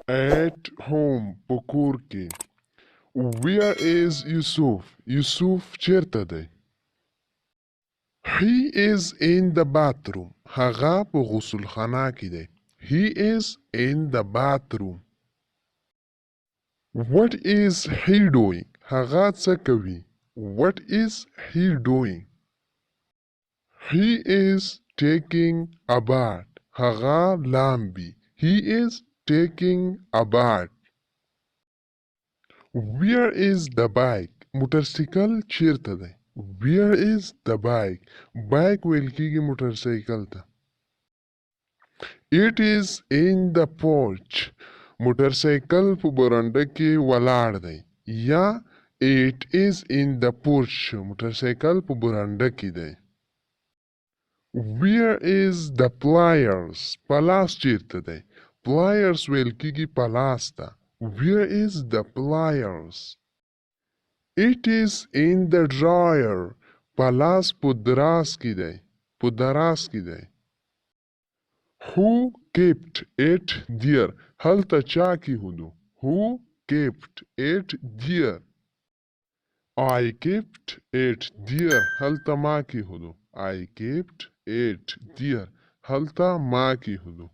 At home په کور کې. Where is Yusuf? Yusuf چیرته دی؟ He is in the bathroom. هغه په غسل خانه کې دی. He is in the bathroom. What is he doing? هغه څه کوي؟ What is he doing? He is taking a bath. هغه لامبي. He is taking a bath. Where is the bike? موټرسایکل چیرته دی؟ Where is the bike? Bike ویل کیږي موټرسایکل ته. It is in the porch. موټرسایکل په برنډه کې ولاړ دی. یا it is in the porch. موټرسایکل په برنډه کې دی. Where is the pliers? پلاس چیرته دی؟ Pliers ویل کیږي پلاس ته. Where is the pliers? It is in the drawer. پلاس په دراز کې دی. په دراز کې دی. Who kept it there? هلته چا کیښودو؟ Who kept it there? I kept it there. هلته ما کیښودو. I kept it there. هلته ما کیښودو.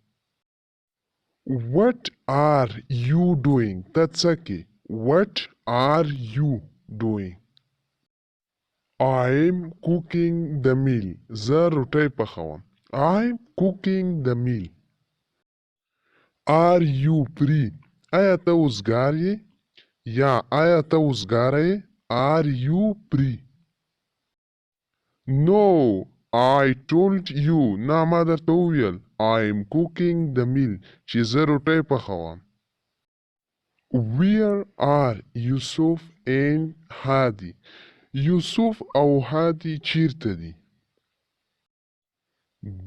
What are you doing? ته څه کې؟ What are you doing? I'm cooking the meal. زه روټۍ پخوم. I'm cooking the meal. Are you free? آیا ته وزګار یې؟ یا آیا ته وزګاره یې؟ Are you free? No, I told you. نه ما درته وویل. I'm cooking the meal. چې زه روټۍ پخوم. Where are Yusuf and Hadi? یوسف او هادي چیرته دي؟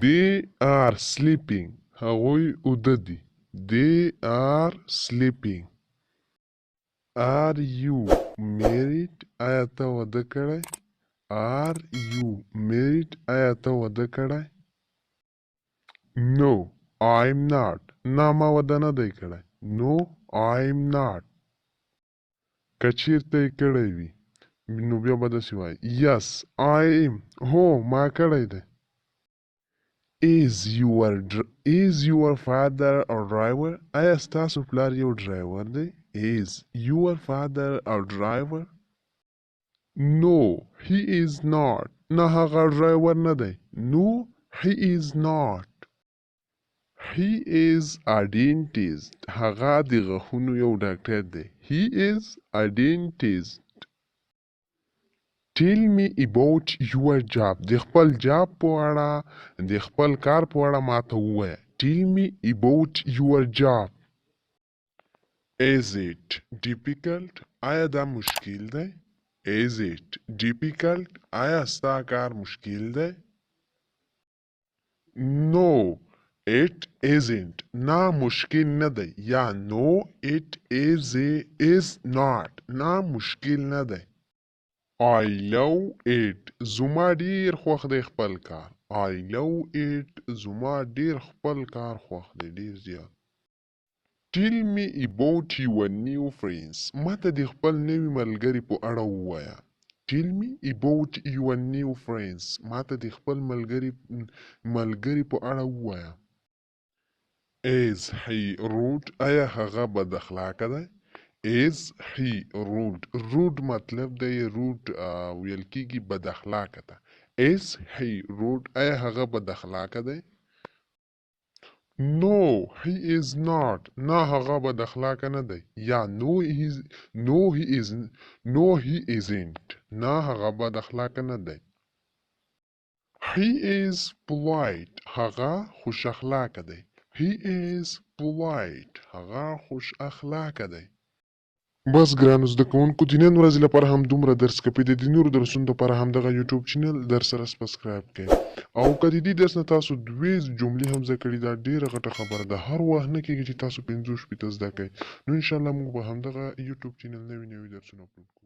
They are sleeping. هغوی اوده دي. They are sleeping. Are you married? آیا ته واده کړی؟ Are you married? آیا ته واده کړی؟ No, I'm not. نه ما واده نه دی کړی. No, I'm not. که چیرته یې کړی وي نو بیا به داسې وایي. Yes, I am. هو ما کړی دی. Is your father a driver? آیا ستاسو پلار یو ډرایور دی؟ Is your father a driver? No, he is not. نه هغه ډرایور نه دی. No, he is not. He is a dentist. هغه د غاښونو یو ډاکټر دی. He is a dentist. Tell me about your job. د خپل جاب په اړه د خپل کار په اړه ماته ووایه. Tell me about your job. Is it difficult? آیا دا مشکل دی؟ Is it difficult? آیا ستا کار مشکل دی؟ No, it isn't. نه مشکل نه دی. یا no, it is not. نه مشکل نه دی. I love it. زما ډیر خوښ دی خپل کار. I love it. زما ډیر خپل کار خوښ دی. ډیر زیات. Tell me about your new friends. ماته د خپل نوي ملګري په اړه ووایه. Tell me about your new friends. ماته د خپل ملګري په اړه ووایه. Is he rude? آیا هغه بد اخلاقه دی؟ Is he rude? Rude مطلب دی rude ویل کیږي بد اخلاقه ته. Is he rude? آیا هغه بد اخلاقه دی؟ No, he is not. نه هغه بد اخلاقه نه دی. یا no he isn't. نه هغه بد اخلاقه نه دی. He is polite. هغه خوش اخلاقه دی. He is polite. هغه خوش اخلاقه دی. بس ګرانو زده کوونکو د نن ورځې لپاره هم دومره درس کپی د نورو درسونو لپاره هم دغه یوټیوب چینل در سره سبسکرایب کړئ او که د دې درس نه تاسو دوې جملې هم زده کړي دا ډیره غټه خبره ده. هر وخت نه کېږي چې تاسو 50 شپېته زده کړئ. نو انشاءالله موږ به همدغه یوټیوب چینل نوي درسونه اپلوډ کوو.